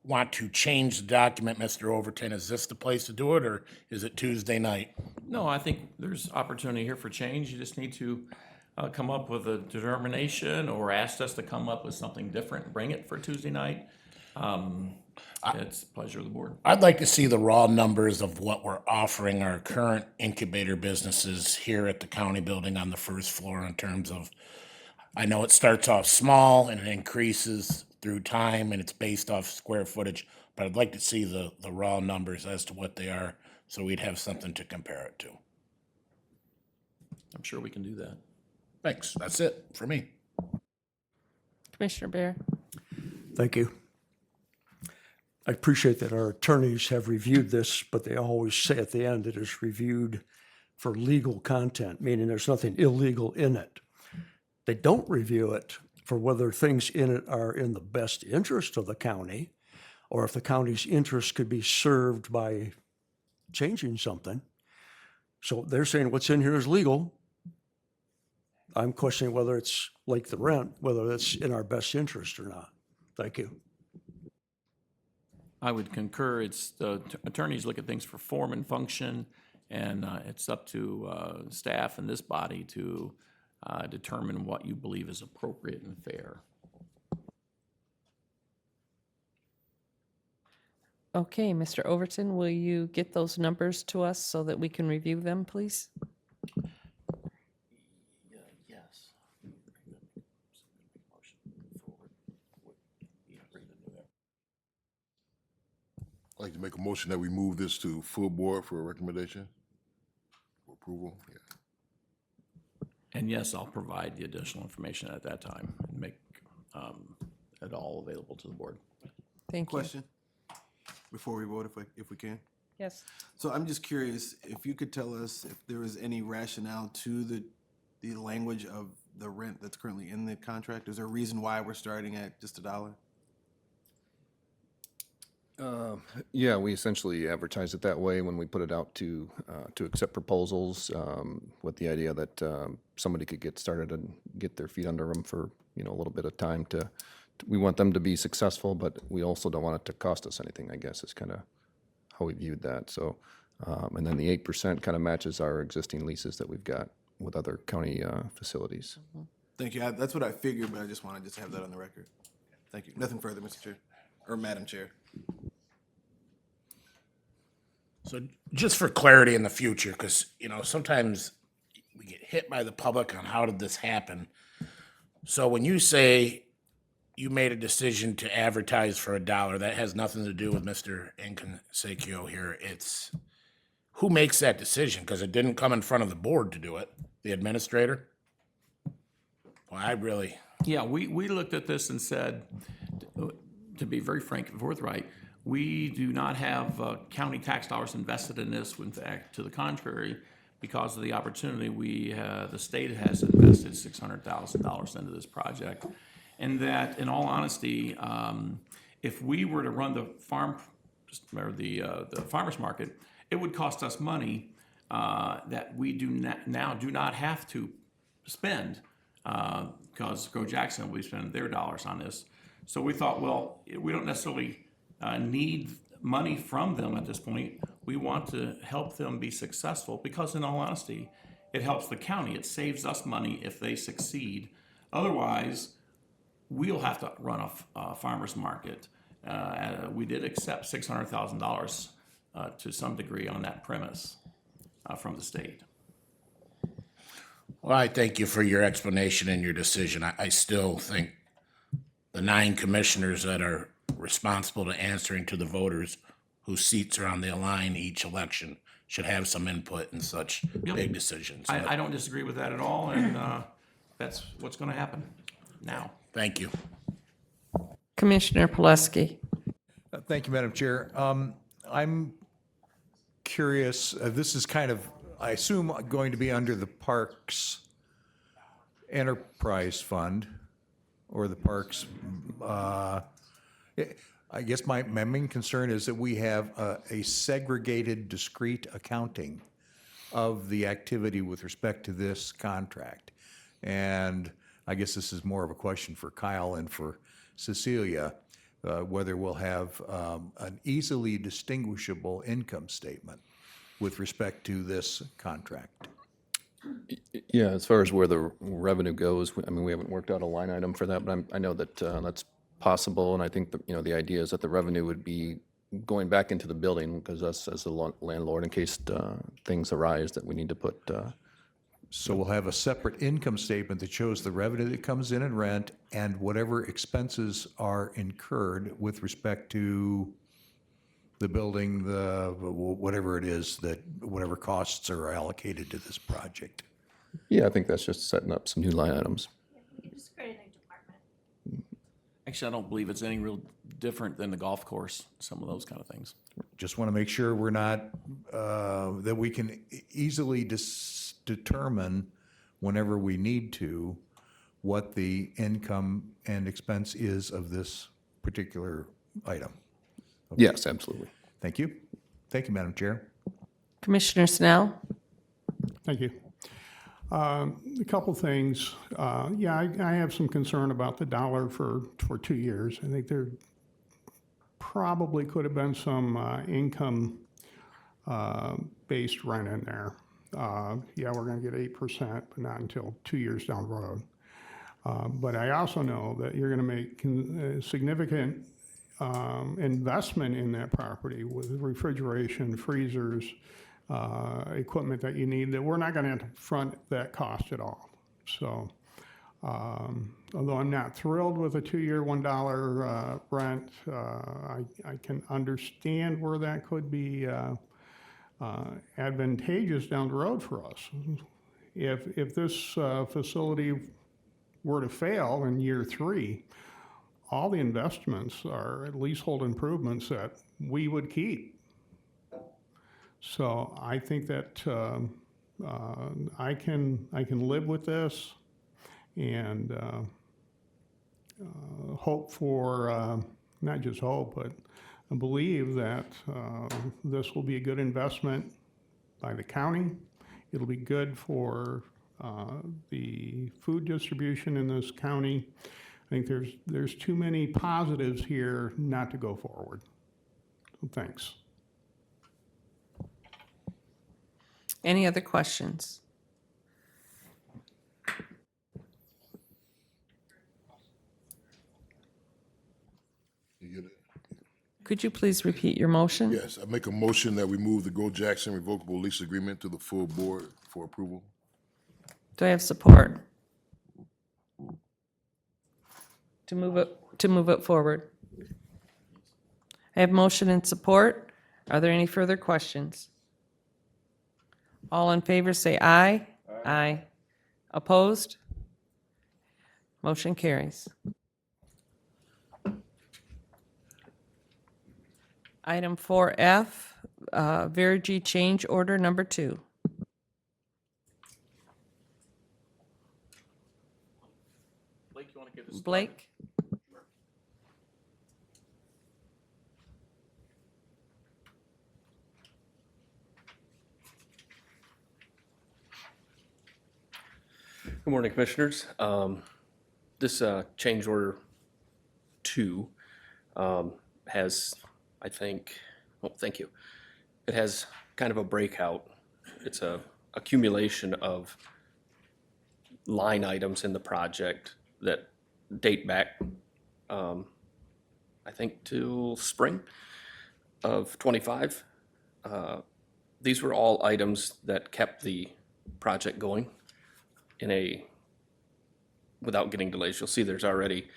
want to change the document, Mr. Overton, is this the place to do it, or is it Tuesday night? No, I think there's opportunity here for change. You just need to come up with a determination or ask us to come up with something different and bring it for Tuesday night. It's the pleasure of the board. I'd like to see the raw numbers of what we're offering our current incubator businesses here at the county building on the first floor in terms of, I know it starts off small and it increases through time and it's based off square footage, but I'd like to see the raw numbers as to what they are so we'd have something to compare it to. I'm sure we can do that. Thanks. That's it for me. Commissioner Bear? Thank you. I appreciate that our attorneys have reviewed this, but they always say at the end it is reviewed for legal content, meaning there's nothing illegal in it. They don't review it for whether things in it are in the best interest of the county, or if the county's interest could be served by changing something. So they're saying what's in here is legal. I'm questioning whether it's like the rent, whether that's in our best interest or not. Thank you. I would concur. It's the attorneys look at things for form and function, and it's up to staff and this body to determine what you believe is appropriate and fair. Okay, Mr. Overton, will you get those numbers to us so that we can review them, please? Yes. I'd like to make a motion that we move this to full board for a recommendation, for approval, yeah. And yes, I'll provide the additional information at that time and make it all available to the board. Thank you. Question before we vote, if we can. Yes. So I'm just curious if you could tell us if there was any rationale to the language of the rent that's currently in the contract. Is there a reason why we're starting at just $1? Yeah, we essentially advertise it that way when we put it out to accept proposals, with the idea that somebody could get started and get their feet under them for, a little bit of time we want them to be successful, but we also don't want it to cost us anything, I guess, is kind of how we viewed that. So, and then the 8% kind of matches our existing leases that we've got with other county facilities. Thank you. That's what I figured, but I just wanted to have that on the record. Thank you. Nothing further, Mr. Chair, or Madam Chair. So just for clarity in the future, because, sometimes we get hit by the public on how did this happen. So when you say you made a decision to advertise for $1, that has nothing to do with Mr. Inconsequio here. It's who makes that decision? Because it didn't come in front of the board to do it, the administrator. Well, Yeah, we looked at this and said, to be very frank and forthright, we do not have county tax dollars invested in this. In fact, to the contrary, because of the opportunity, the state has invested $600,000 into this project. And that, in all honesty, if we were to run the farmer's market, it would cost us money that we do not have to spend, because Grow Jackson will be spending their dollars on this. So we thought, well, we don't necessarily need money from them at this point. We want to help them be successful because, in all honesty, it helps the county. It saves us money if they succeed. Otherwise, we'll have to run a farmer's market. We did accept $600,000 to some degree on that premise from the state. Well, I thank you for your explanation and your decision. I still think the 9 commissioners that are responsible to answering to the voters whose seats are on the line each election should have some input in such big decisions. I don't disagree with that at all, and that's what's going to happen now. Thank you. Commissioner Pileski. Thank you, Madam Chair. I'm curious, this is kind of, I assume, going to be under the Parks Enterprise Fund or the Parks. I guess my main concern is that we have a segregated, discrete accounting of the activity with respect to this contract. And I guess this is more of a question for Kyle and for Cecilia, whether we'll have an easily distinguishable income statement with respect to this contract. Yeah, as far as where the revenue goes, I mean, we haven't worked out a line item for that, but I know that that's possible, and I think that, the idea is that the revenue would be going back into the building, because us as the landlord, in case things arise that we need to put. So we'll have a separate income statement that shows the revenue that comes in rent and whatever expenses are incurred with respect to the building, whatever it is, that whatever costs are allocated to this project. Yeah, I think that's just setting up some new line items. Actually, I don't believe it's any real different than the golf course, some of those kind of things. Just want to make sure we're not, that we can easily determine whenever we need to what the income and expense is of this particular item. Okay. Yes, absolutely. Thank you. Thank you, Madam Chair. Commissioner Snell. Thank you. A couple things. Yeah, I have some concern about the $1 for 2 years. I think there probably could have been some income based rent in there. Yeah, we're going to get 8%, but not until 2 years down the road. But I also know that you're going to make significant investment in that property with refrigeration, freezers, equipment that you need, that we're not going to front that cost at all. So although I'm not thrilled with a 2-year $1 rent, I can understand where that could be advantageous down the road for us. If this facility were to fail in year 3, all the investments are leasehold improvements that we would keep. So I think that I can live with this and hope for, not just hope, but I believe that this will be a good investment by the county. It'll be good for the food distribution in this county. I think there's too many positives here not to go forward. So thanks. Any other questions? Could you please repeat your motion? Yes, I make a motion that we move the Go Jackson revocable lease agreement to the full board for approval. Do I have support? To move it forward. I have motion and support. Are there any further questions? All in favor say aye. Aye. Opposed? Motion carries. Item 4F, Verigy change order number 2. Blake, you want to give us? Blake? Good morning, Commissioners. This change order 2 has, I think, well, thank you. It has kind of a breakout. It's a accumulation of line items in the project that date back, I think, to spring of '25. These were all items that kept the project going without getting delays. You'll see there's already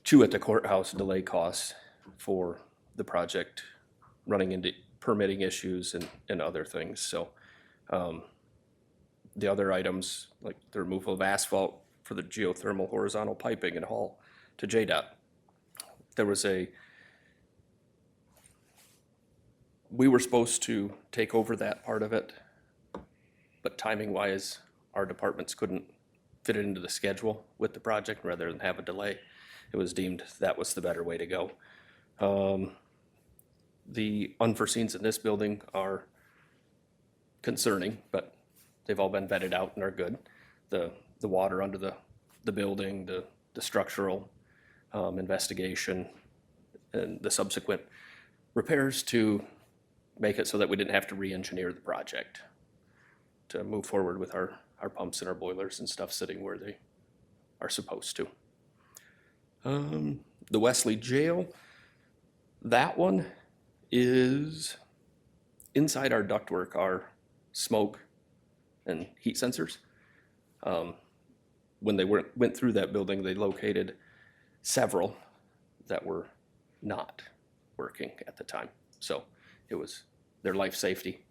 2 at the courthouse delay costs for the project running into permitting issues and other things. So the other items, like the removal of asphalt for the geothermal horizontal piping and haul to JDOT, we were supposed to take over that part of it, but timing wise, our departments couldn't fit it into the schedule with the project rather than have a delay. It was deemed that was the better way to go. The unforeseens in this building are concerning, but they've all been vetted out and are good. The water under the building, the structural investigation, and the subsequent repairs to make it so that we didn't have to re-engineer the project to move forward with our pumps and our boilers and stuff sitting where they are supposed to. The Wesley Jail, that one is inside our ductwork, our smoke and heat sensors. When they went through that building, they located several that were not working at the time. So it was their life safety.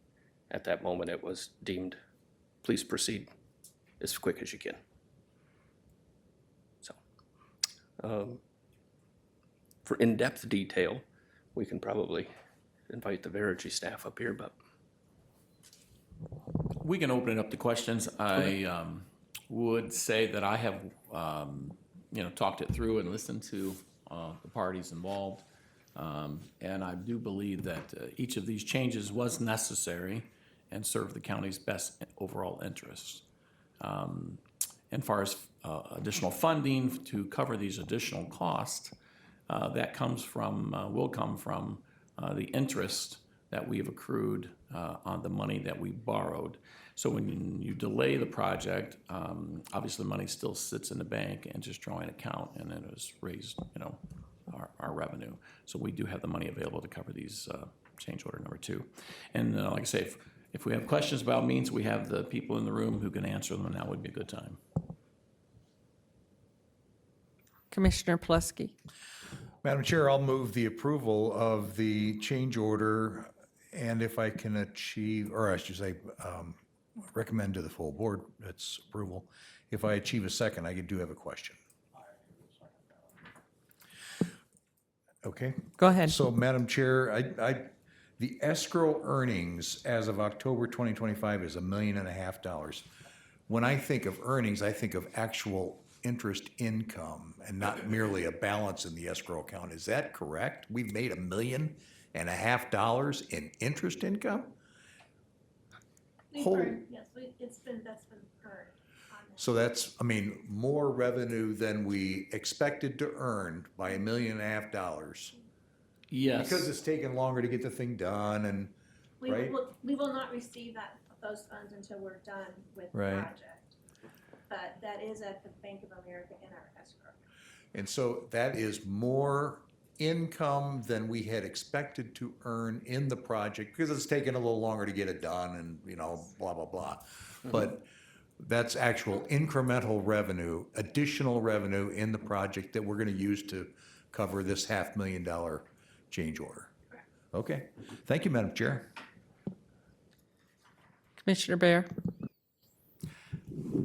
At that moment, it was deemed, please proceed as quick as you can. So for in-depth detail, we can probably invite the Verigy staff up here, but. We can open it up to questions. I would say that I have, talked it through and listened to the parties involved. And I do believe that each of these changes was necessary and served the county's best overall interests. And far as additional funding to cover these additional costs, that will come from the interest that we have accrued on the money that we borrowed. So when you delay the project, obviously the money still sits in the bank and just drawing account, and then it was raised, our revenue. So we do have the money available to cover these change order number 2. And like I say, if we have questions about means, we have the people in the room who can answer them, and now would be a good time. Commissioner Plesky. Madam Chair, I'll move the approval of the change order, and if I can achieve, or I should say, recommend to the full board its approval. If I achieve a second, I do have a question. Okay? Go ahead. So, Madam Chair, the escrow earnings as of October 2025 is $1.5 million. When I think of earnings, I think of actual interest income and not merely a balance in the escrow account. Is that correct? We've made $1.5 million in interest income? We've Whole- earned, yes, that's been earned. So that's, more revenue than we expected to earn by $1.5 million. Yes. Because it's taken longer to get the thing done and, right? We will not receive those funds until we're done with the Right. project. But that is at the Bank of America in our escrow. And so that is more income than we had expected to earn in the project, because it's taken a little longer to get it done and, you know, blah, blah, blah. But that's actual incremental revenue, additional revenue in the project that we're gonna use to cover this $500,000 change order. Okay, thank you, Madam Chair. Commissioner Bear?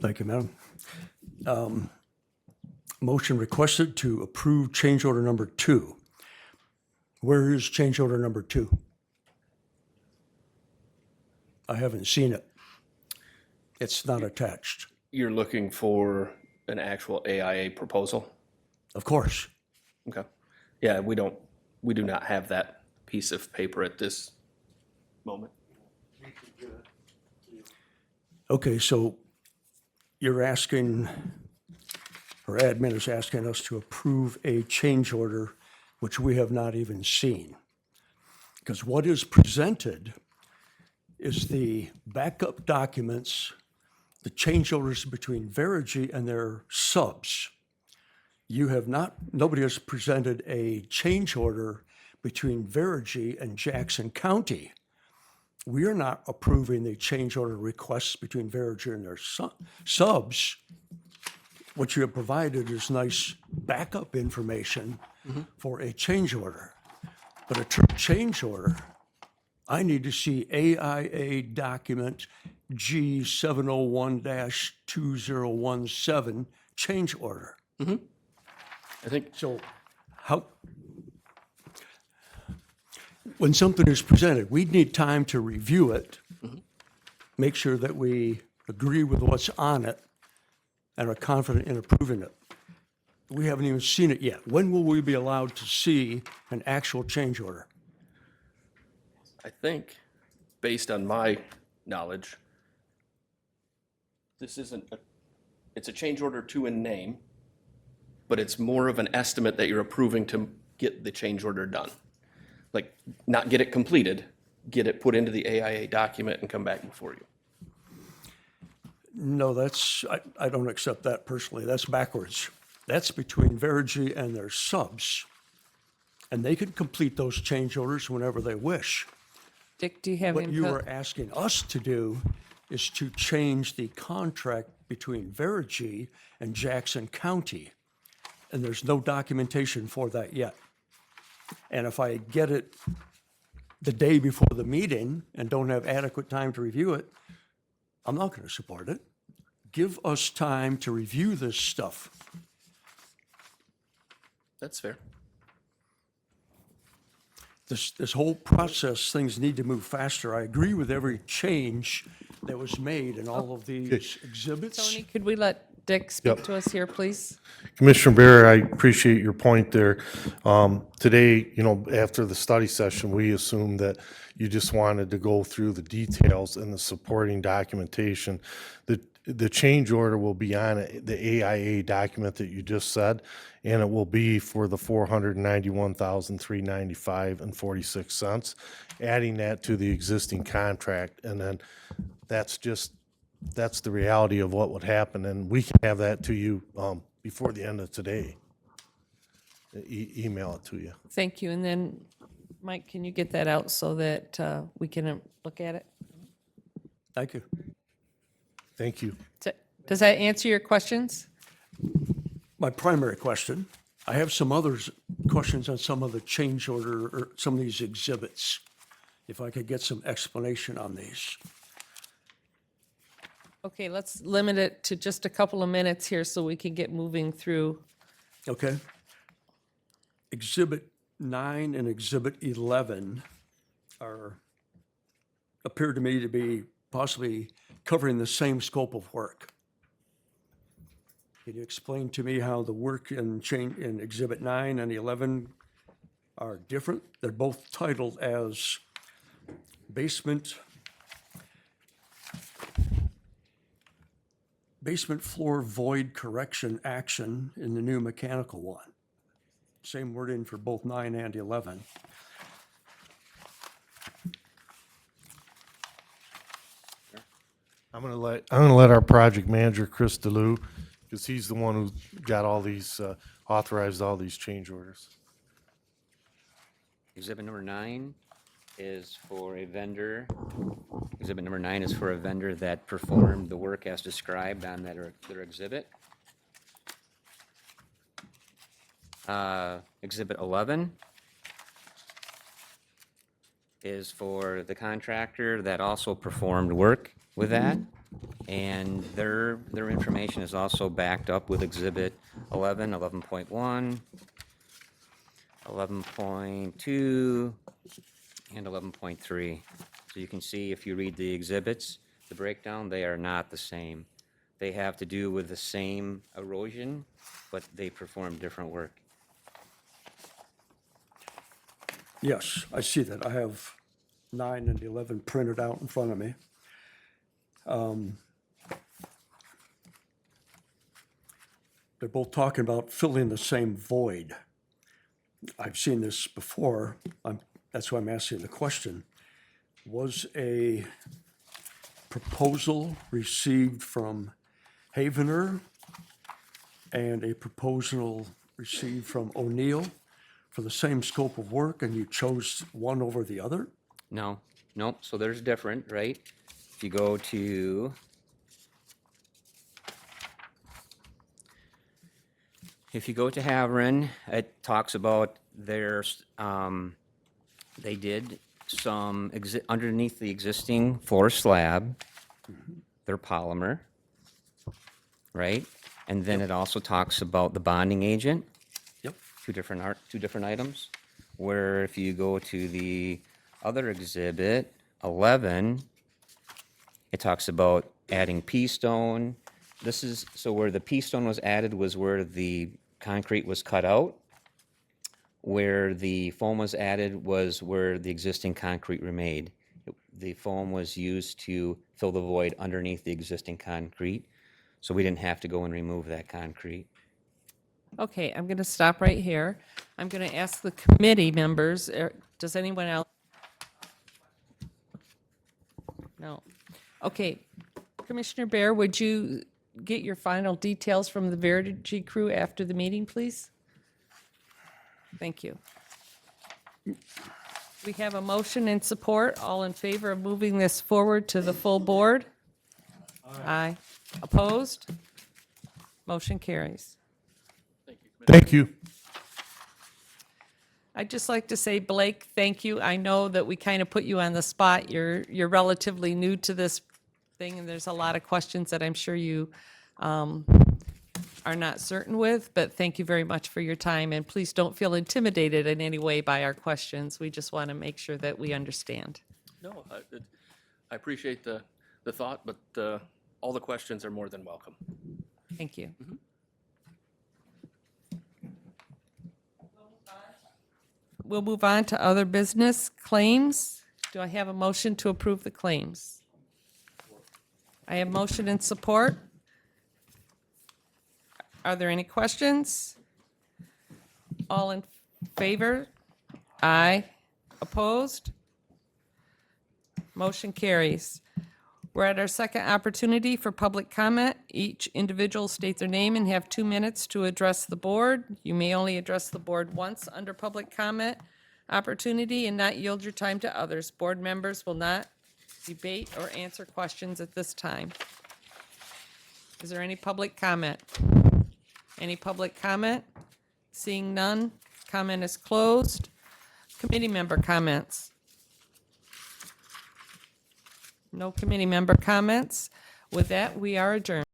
Thank you, Madam. Motion requested to approve change order number 2. Where is change order number 2? I haven't seen it. It's not attached. You're looking for an actual AIA proposal? Of course. Okay. Yeah, we do not have that piece of paper at this moment. Okay, so you're asking, or admin is asking us to approve a change order which we have not even seen. Because what is presented is the backup documents, the change orders between Verigy and their subs. You have not, nobody has presented a change order between Verigy and Jackson County. We are not approving the change order requests between Verigy and their subs. What you have provided is nice backup information for a change order. But a true change order, I need to see AIA document G701-2017 change order. I think So how, when something is presented, we need time to review it, make sure that we agree with what's on it, and are confident in approving it. We haven't even seen it yet. When will we be allowed to see an actual change order? I think, based on my knowledge, this isn't it's a change order to a name, but it's more of an estimate that you're approving to get the change order done. Like, not get it completed, get it put into the AIA document and come back before you. No, I don't accept that personally. That's backwards. That's between Verigy and their subs. And they can complete those change orders whenever they wish. Dick, do you have What you input? are asking us to do is to change the contract between Verigy and Jackson County. And there's no documentation for that yet. And if I get it the day before the meeting and don't have adequate time to review it, I'm not going to support it. Give us time to review this stuff. That's fair. This whole process, things need to move faster. I agree with every change that was made in all of these exhibits. Tony, could we let Dick speak to us here, please? Commissioner Bear, I appreciate your point there. Today, after the study session, we assumed that you just wanted to go through the details and the supporting documentation. The change order will be on the AIA document that you just said, and it will be for the $491,395.46, adding that to the existing contract, and then that's the reality of what would happen, and we can have that to you before the end of today. Email it to you. Thank you. And then, Mike, can you get that out so that we can look at it? Thank you. Thank you. Does that answer your questions? My primary question, I have some others, questions on some of the change order or some of these exhibits. If I could get some explanation on these. Okay, let's limit it to just a couple of minutes here so we can get moving through. Okay. Exhibit 9 and Exhibit 11 appear to me to be possibly covering the same scope of work. Can you explain to me how the work in Exhibit 9 and 11 are different? They're both titled as basement floor void correction action in the new mechanical one. Same wording for both 9 and 11. I'm gonna let our project manager, Chris DeLu, because he's the one who got all these, authorized all these change orders. Exhibit number 9 is for a vendor. Exhibit number 9 is for a vendor that performed the work as described on their exhibit. Exhibit 11 is for the contractor that also performed work with that. And their information is also backed up with Exhibit 11, 11.1, 11.2, and 11.3. So you can see if you read the exhibits, the breakdown, they are not the same. They have to do with the same erosion, but they perform different work. Yes, I see that. I have 9 and 11 printed out in front of me. They're both talking about filling the same void. I've seen this before. That's why I'm asking the question. Was a proposal received from Havener and a proposal received from O'Neill for the same scope of work, and you chose one over the other? No, nope, so there's different, right? If you go to Haveren, it talks about there's, they did some underneath the existing floor slab, their polymer, right? And then it also talks about the bonding agent. Yep. Two different items. Where if you go to the other exhibit, 11, it talks about adding pea stone. This is, so where the pea stone was added was where the concrete was cut out. Where the foam was added was where the existing concrete remained. The foam was used to fill the void underneath the existing concrete, so we didn't have to go and remove that concrete. Okay, I'm going to stop right here. I'm going to ask the committee members, does anyone else? No. Okay, Commissioner Bear, would you get your final details from the Verigy crew after the meeting, please? Thank you. We have a motion and support. All in favor of moving this forward to the full board? Aye. Opposed? Motion carries. Thank you. I'd just like to say, Blake, thank you. I know that we kind of put you on the spot. You're relatively new to this thing, and there's a lot of questions that I'm sure you are not certain with, but thank you very much for your time, and please don't feel intimidated in any way by our questions. We just want to make sure that we understand. No, I appreciate the thought, but all the questions are more than welcome. Thank you. We'll move on to other business claims. Do I have a motion to approve the claims? I have motion and support. Are there any questions? All in favor? Aye. Opposed? Motion carries. We're at our second opportunity for public comment. Each individual state their name and have 2 minutes to address the board. You may only address the board once under public comment opportunity and not yield your time to others. Board members will not debate or answer questions at this time. Is there any public comment? Any public comment? Seeing none, comment is closed. Committee member comments? No committee member comments. With that, we are adjourned.